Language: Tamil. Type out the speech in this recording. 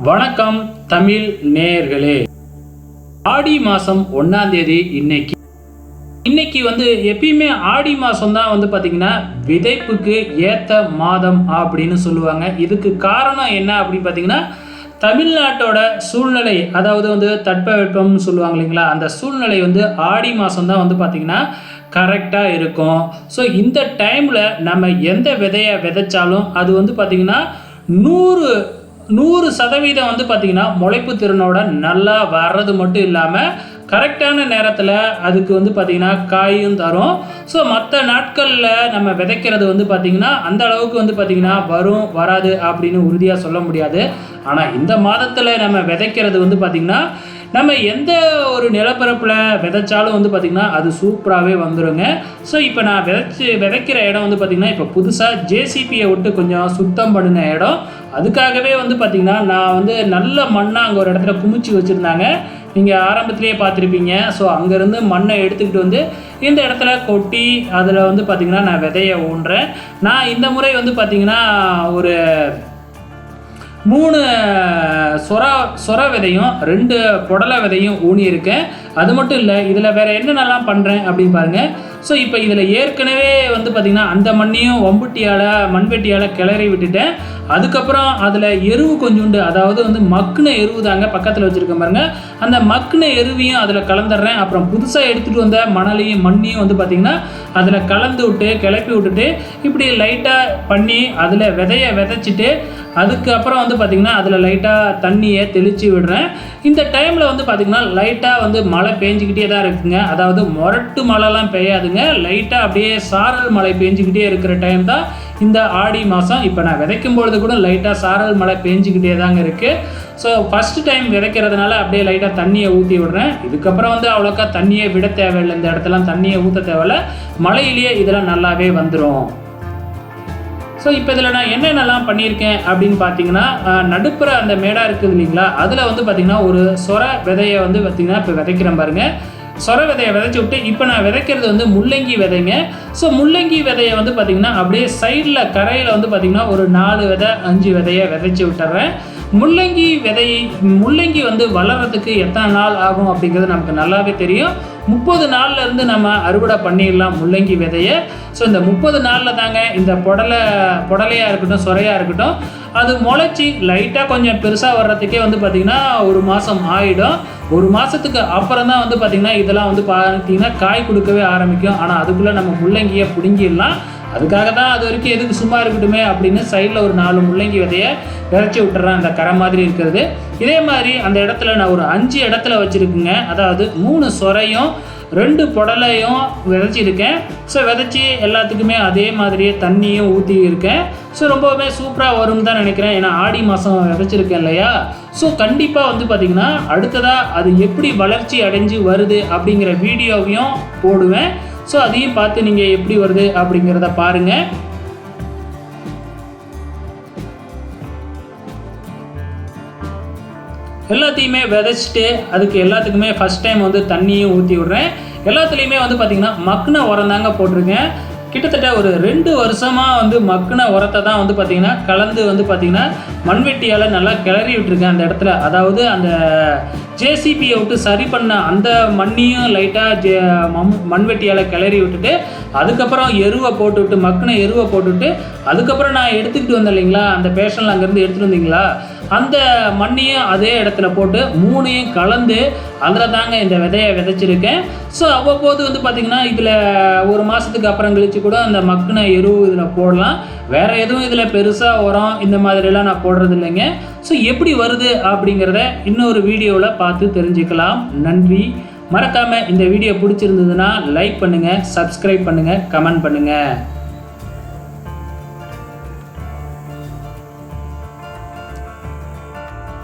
வணக்கம் தமிழ் நேயர்களே. ஆடி மாதம் 1ஆம் தேதி இன்னைக்கு எப்பயுமே ஆடி மாதம் தான் பார்த்தீங்கன்னா விதைப்புக்கு ஏற்ற மாதம் அப்படின்னு சொல்லுவாங்க. இதுக்கு காரணம் என்ன அப்படின்னு பார்த்தீங்கன்னா, தமிழ்நாட்டோட சூழ்நிலை, அதாவது தட்பவெப்பம்னு சொல்லுவாங்க இல்லைங்களா, அந்த சூழ்நிலை ஆடி மாதம் தான் பார்த்தீங்கன்னா கரெக்டாக இருக்கும். ஸோ இந்த டைமில் நம்ம எந்த விதையை விதைச்சாலும் அது பார்த்தீங்கன்னா 100% பார்த்தீங்கன்னா முளைப்பு திறனோட நல்லா வர்றது மட்டும் இல்லாமல் கரெக்டான நேரத்தில் அதுக்கு பார்த்தீங்கன்னா காயும் தரும். ஸோ மற்ற நாட்களில் நம்ம விதைக்கிறது பார்த்தீங்கன்னா அந்த அளவுக்கு பார்த்தீங்கன்னா வரும் வராது அப்படின்னு உறுதியாக சொல்ல முடியாது. ஆனால் இந்த மாதத்தில் நம்ம விதைக்கிறது பார்த்தீங்கன்னா நம்ம எந்த ஒரு நிலப்பரப்பில் விதைச்சாலும் பார்த்திங்கன்னா அது சூப்பராகவே வந்துடுங்க. ஸோ இப்போ நான் விதைக்கிற இடம் பார்த்திங்கன்னா இப்போ புதுசாக ஜேசிபியை விட்டு கொஞ்சம் சுத்தம் பண்ணின இடம். அதுக்காகவே பார்த்திங்கன்னா நான் நல்ல மண்ணாக அங்கே ஒரு இடத்துல குமிச்சு வச்சுருந்தாங்க. நீங்கள் ஆரம்பத்திலேயே பார்த்துருப்பீங்க. ஸோ அங்கேருந்து மண்ணை எடுத்துக்கிட்டு இந்த இடத்துல கொட்டி அதில் பார்த்திங்கன்னா நான் விதையை ஊன்றேன். நான் இந்த முறை பார்த்திங்கன்னா ஒரு 3 சொர விதையும் 2 புடலை விதையும் ஊனியிருக்கேன். அது மட்டும் இல்லை, இதில் வேறு என்னென்னலாம் பண்ணுறேன் அப்படின்னு பாருங்கள். ஸோ இப்போ இதில் ஏற்கனவே பார்த்திங்கன்னா அந்த மண்ணையும் மண்வெட்டியால் கிளறி விட்டுட்டேன். அதுக்கப்புறம் அதில் எருவு கொஞ்சோண்டு, அதாவது மக்குன எருவு தாங்க பக்கத்தில் வச்சுருக்கேன் பாருங்கள். அந்த மக்குன எருவையும் அதில் கலந்துடுறேன். அப்புறம் புதுசாக எடுத்துகிட்டு வந்த மண்ணையும் பார்த்திங்கன்னா அதில் கலந்து விட்டு கிளப்பி விட்டுட்டு இப்படி லைட்டாக பண்ணி அதில் விதையை விதைச்சிட்டு அதுக்கப்புறம் பார்த்திங்கன்னா அதில் லைட்டாக தண்ணியை தெளித்து விடுறேன். இந்த டைமில் பார்த்திங்கன்னா லைட்டாக மழை பெஞ்சிக்கிட்டே தான் இருக்குங்க. அதாவது மொரட்டு மழைலாம் பெய்யாதுங்க, லைட்டாக அப்படியே சாரல் மழை பெஞ்சிக்கிட்டே இருக்கிற டைம் தான் இந்த ஆடி மாதம். இப்போ நான் விதைக்கும் பொழுது கூட லைட்டாக சாரல் மழை பெஞ்சிக்கிட்டே தாங்க இருக்குது. ஸோ ஃபஸ்ட்டு டைம் விதைக்கிறதுனால அப்படியே லைட்டாக தண்ணியை ஊற்றி விடுறேன். இதுக்கப்புறம் அவ்வளோக்கா தண்ணியை விட தேவையில்லை, இந்த இடத்துலாம் தண்ணியை ஊற்ற தேவையில்லை, மழையிலேயே இதெல்லாம் நல்லாவே வந்துடும். ஸோ இப்போ இதில் நான் என்னென்னலாம் பண்ணியிருக்கேன் அப்படின்னு பார்த்தீங்கன்னா, நடுப்புற அந்த மேடாக இருக்குது இல்லைங்களா, அதில் பார்த்திங்கன்னா ஒரு சொர விதையை பார்த்திங்கன்னா இப்போ விதைக்கிறேன் பாருங்கள். சொர விதையை விதைச்சி விட்டு இப்போ நான் விதைக்கிறது முள்ளங்கி விதைங்க. ஸோ முள்ளங்கி விதையை பார்த்திங்கன்னா அப்படியே சைடில் கரையில் பார்த்திங்கன்னா ஒரு 4 விதை 5 விதையை விதைச்சி விட்டுறேன். முள்ளங்கி வளர்கிறதுக்கு எத்தனை நாள் ஆகும் அப்படிங்கிறது நமக்கு நல்லாவே தெரியும். 30 நாள்லேருந்து நம்ம அறுவடை பண்ணிடலாம் முள்ளங்கி விதையை. ஸோ இந்த 30 நாளில் தாங்க இந்த புடலையாக இருக்கட்டும் சொரையாக இருக்கட்டும் அது முளைச்சி லைட்டாக கொஞ்சம் பெருசாக வர்றதுக்கே பார்த்திங்கன்னா 1 மாதம் ஆகிடும். 1 மாதத்துக்கு அப்புறம் தான் பார்த்திங்கன்னா இதெல்லாம் பார்த்திங்கன்னா காய் கொடுக்கவே ஆரம்பிக்கும். ஆனால் அதுக்குள்ளே நம்ம முள்ளங்கியை பிடுங்கிடலாம். அதுக்காக தான் அது வரைக்கும் எதுக்கு சும்மா இருக்கட்டுமே அப்படின்னு சைடில் ஒரு 4 முள்ளங்கி விதையை விதைச்சி விட்டுறேன், அந்த கரை மாதிரி இருக்கிறது. இதே மாதிரி அந்த இடத்துல நான் ஒரு 5 இடத்துல வச்சுருக்குங்க. அதாவது 3 சொரையும் 2 புடலையும் விதைச்சிருக்கேன். ஸோ விதைச்சி எல்லாத்துக்குமே அதே மாதிரியே தண்ணியும் ஊற்றி இருக்கேன். ஸோ ரொம்பவுமே சூப்பராக வரும்னு தான் நினைக்கிறேன். ஏன்னா ஆடி மாதம் விதைச்சிருக்கேன் இல்லையா. ஸோ கண்டிப்பாக பார்த்திங்கன்னா அடுத்ததாக அது எப்படி வளர்ச்சி அடைஞ்சு வருது அப்படிங்கிற வீடியோவையும் போடுவேன். ஸோ அதையும் பார்த்து நீங்கள் எப்படி வருது அப்படிங்கிறத பாருங்கள். எல்லாத்தையுமே விதைச்சிட்டு அதுக்கு எல்லாத்துக்குமே ஃபஸ்ட் டைம் தண்ணியும் ஊற்றி விட்றேன். எல்லாத்துலேயுமே பார்த்திங்கன்னா மக்குன உரம் தாங்க போட்டிருக்கேன். கிட்டத்தட்ட ஒரு 2 வருஷமாக மக்குன உரத்தை தான் பார்த்திங்கன்னா கலந்து பார்த்திங்கன்னா மண்வெட்டியால் நல்லா கிளறி விட்டுருக்கேன் அந்த இடத்துல. அதாவது அந்த ஜேசிபியை விட்டு சரி பண்ண அந்த மண்ணையும் லைட்டாக மண்வெட்டியால் கிளறி விட்டுட்டு அதுக்கப்புறம் எருவை போட்டுவிட்டு மக்குன எருவை போட்டுவிட்டு அதுக்கப்புறம் நான் எடுத்துக்கிட்டு வந்தேன் இல்லைங்களா, அந்த பேஷனில் அங்கேருந்து எடுத்துகிட்டு வந்தீங்களா, அந்த மண்ணையும் அதே இடத்துல போட்டு 3ஐயும் கலந்து அதில் தாங்க இந்த விதையை விதைச்சிருக்கேன். ஸோ அவ்வப்போது பார்த்திங்கன்னா இதில் 1 மாதத்துக்கு அப்புறம் கழித்து கூட அந்த மக்குன எருவு இதில் போடலாம். வேறு எதுவும் இதில் பெருசாக உரம் இந்த மாதிரிலாம் நான் போடுறது இல்லைங்க. ஸோ எப்படி வருது அப்படிங்கிறத இன்னொரு வீடியோவில் பார்த்து தெரிஞ்சுக்கலாம். நன்றி. மறக்காமல் இந்த வீடியோ பிடிச்சிருந்ததுன்னா லைக் பண்ணுங்கள், சப்ஸ்கிரைப் பண்ணுங்கள், கமெண்ட் பண்ணுங்கள்.